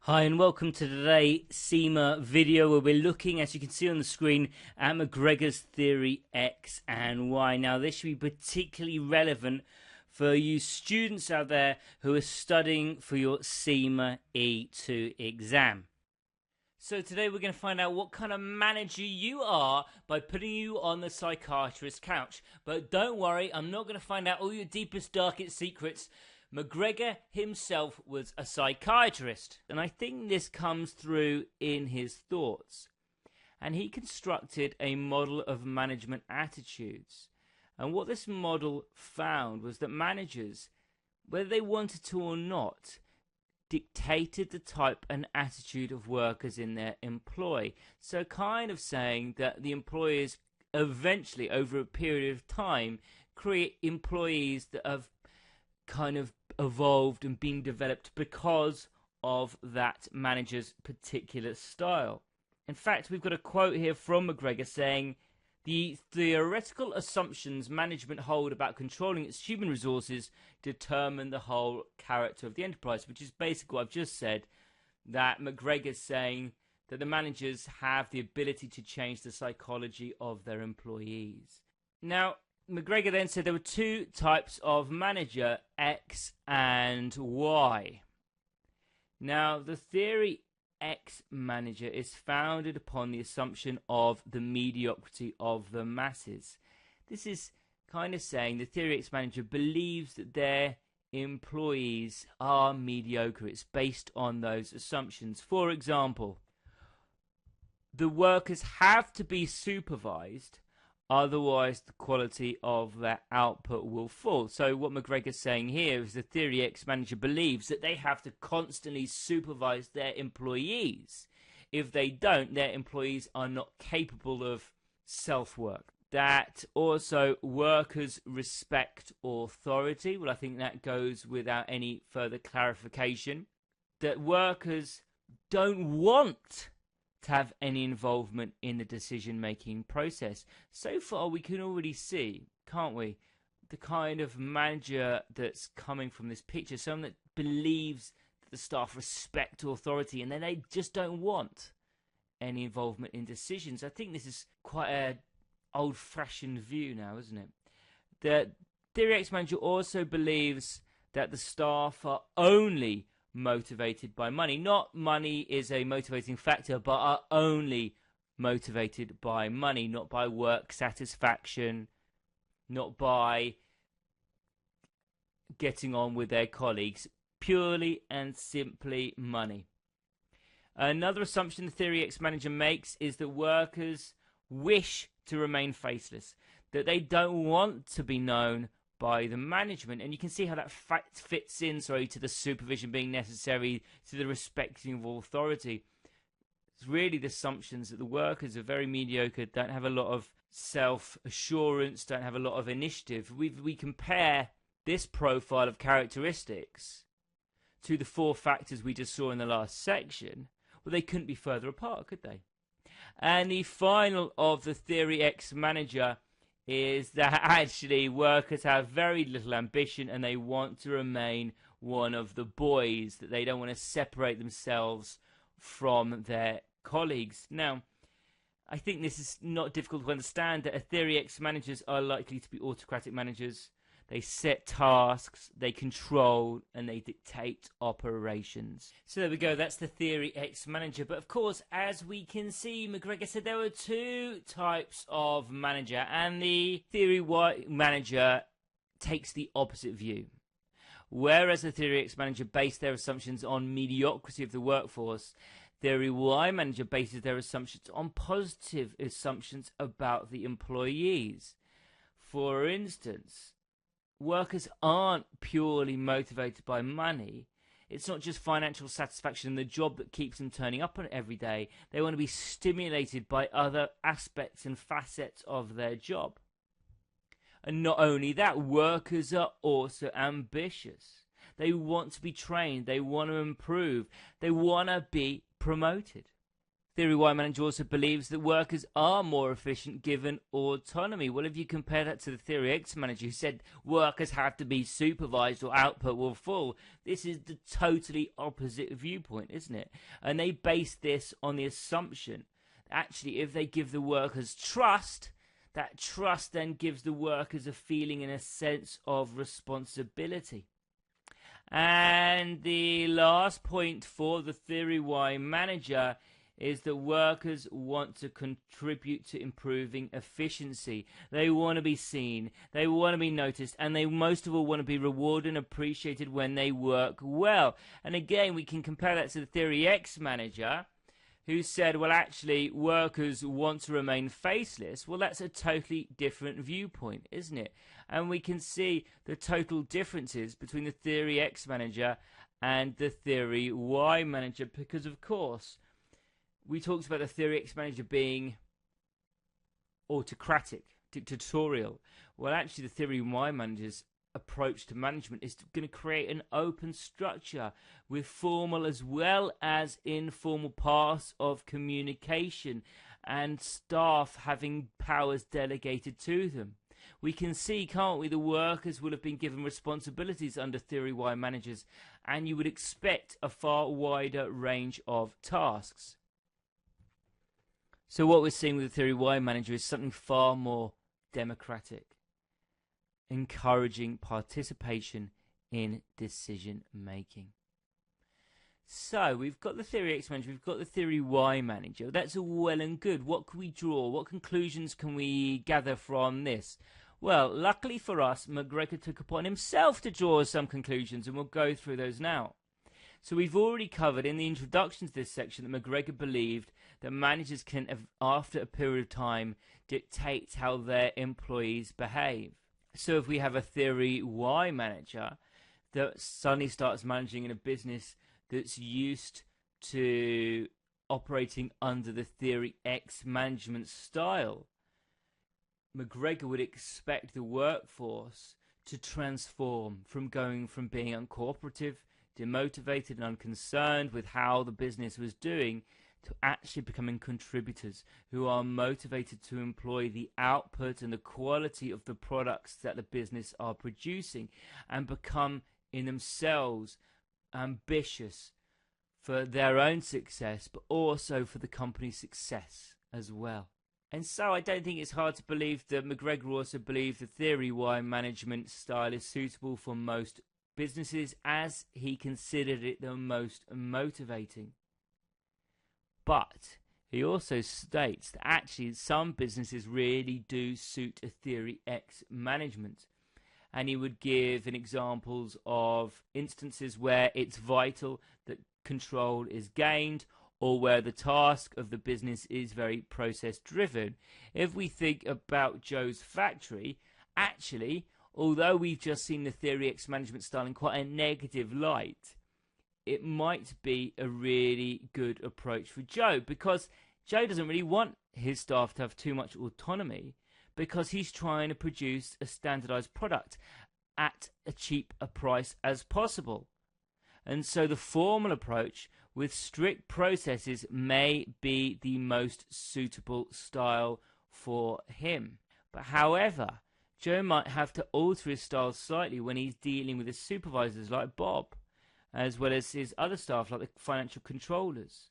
Hi and welcome to today's CIMA video where we're looking, as you can see on the screen, at McGregor's theory X and Y. Now this should be particularly relevant for you students out there who are studying for your CIMA E2 exam. So today we're going to find out what kind of manager you are by putting you on the psychiatrist's couch. But don't worry, I'm not going to find out all your deepest, darkest secrets. McGregor himself was a psychiatrist, and I think this comes through in his thoughts. And he constructed a model of management attitudes. And what this model found was that managers, whether they wanted to or not, dictated the type and attitude of workers in their employ. So kind of saying that the employers eventually, over a period of time, create employees that have kind of evolved and been developed because of that manager's particular style. In fact, we've got a quote here from McGregor saying, "The theoretical assumptions management hold about controlling its human resources determine the whole character of the enterprise," which is basically what I've just said, that McGregor's saying that the managers have the ability to change the psychology of their employees. Now, McGregor then said there were two types of manager, X and Y. Now, the theory X manager is founded upon the assumption of the mediocrity of the masses. This is kind of saying the theory X manager believes that their employees are mediocre. It's based on those assumptions. For example, the workers have to be supervised, otherwise the quality of their output will fall. So what McGregor's saying here is the theory X manager believes that they have to constantly supervise their employees. If they don't, their employees are not capable of self-work. That also workers respect authority. Well, I think that goes without any further clarification. That workers don't want to have any involvement in the decision-making process. So far, we can already see, can't we, the kind of manager that's coming from this picture, someone that believes that the staff respect authority and then they just don't want any involvement in decisions. I think this is quite an old-fashioned view now, isn't it? The theory X manager also believes that the staff are only motivated by money. Not money is a motivating factor, but are only motivated by money, not by work satisfaction, not by getting on with their colleagues, purely and simply money. Another assumption the theory X manager makes is that workers wish to remain faceless, that they don't want to be known by the management. And you can see how that fits in, to the supervision being necessary, to the respecting of authority. It's really the assumptions that the workers are very mediocre, don't have a lot of self-assurance, don't have a lot of initiative. We compare this profile of characteristics to the four factors we just saw in the last section. Well, they couldn't be further apart, could they? And the final of the theory X manager is that actually workers have very little ambition and they want to remain one of the boys, that they don't want to separate themselves from their colleagues. Now, I think this is not difficult to understand, that a theory X managers are likely to be autocratic managers. They set tasks, they control, and they dictate operations. So there we go, that's the theory X manager. But of course, as we can see, McGregor said there were two types of manager, and the theory Y manager takes the opposite view. Whereas the theory X manager based their assumptions on mediocrity of the workforce, theory Y manager bases their assumptions on positive assumptions about the employees. For instance, workers aren't purely motivated by money. It's not just financial satisfaction in the job that keeps them turning up on it every day. They want to be stimulated by other aspects and facets of their job. And not only that, workers are also ambitious. They want to be trained. They want to improve. They want to be promoted. Theory Y manager also believes that workers are more efficient given autonomy. Well, if you compare that to the Theory X manager who said workers have to be supervised or output will fall, this is the totally opposite viewpoint, isn't it? And they base this on the assumption that actually if they give the workers trust, that trust then gives the workers a feeling and a sense of responsibility. And the last point for the Theory Y manager is that workers want to contribute to improving efficiency. They want to be seen, they want to be noticed, and they most of all want to be rewarded and appreciated when they work well. And again, we can compare that to the Theory X manager who said, well, actually, workers want to remain faceless. Well, that's a totally different viewpoint, isn't it? And we can see the total differences between the Theory X manager and the Theory Y manager because, of course, we talked about the Theory X manager being autocratic, dictatorial. Well, actually, the Theory Y manager's approach to management is going to create an open structure with formal as well as informal paths of communication and staff having powers delegated to them. We can see, can't we, the workers will have been given responsibilities under Theory Y managers, and you would expect a far wider range of tasks. So what we're seeing with the Theory Y manager is something far more democratic, encouraging participation in decision making. So we've got the Theory X manager, we've got the Theory Y manager. That's all well and good. What can we draw? What conclusions can we gather from this? Well, luckily for us, McGregor took upon himself to draw some conclusions, and we'll go through those now. So we've already covered in the introduction to this section that McGregor believed that managers can, after a period of time, dictate how their employees behave. So if we have a Theory Y manager that suddenly starts managing in a business that's used to operating under the Theory X management style, McGregor would expect the workforce to transform from going from being uncooperative, demotivated and unconcerned with how the business was doing to actually becoming contributors who are motivated to employ the output and the quality of the products that the business are producing and become in themselves ambitious for their own success but also for the company's success as well. And so I don't think it's hard to believe that McGregor also believed the Theory Y management style is suitable for most businesses as he considered it the most motivating. But he also states that actually some businesses really do suit a Theory X management. And he would give examples of instances where it's vital that control is gained or where the task of the business is very process driven. If we think about Joe's factory, actually, although we've just seen the Theory X management style in quite a negative light, it might be a really good approach for Joe, because Joe doesn't really want his staff to have too much autonomy because he's trying to produce a standardized product at a cheap a price as possible. And so the formal approach with strict processes may be the most suitable style for him. But however, Joe might have to alter his style slightly when he's dealing with his supervisors like Bob, as well as his other staff like the financial controllers,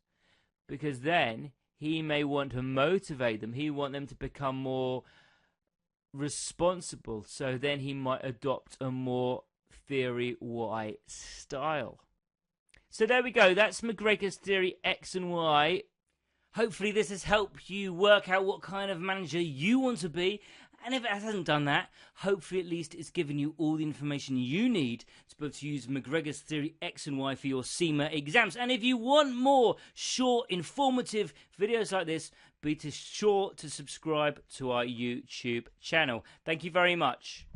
because then he may want to motivate them. He want them to become more responsible, so then he might adopt a more Theory Y style. So there we go, that's McGregor's Theory X and Y. Hopefully this has helped you work out what kind of manager you want to be, and if it hasn't done that, hopefully at least it's given you all the information you need to be able to use McGregor's Theory X and Y for your CIMA exams. And if you want more short, informative videos like this, be sure to subscribe to our YouTube channel. Thank you very much.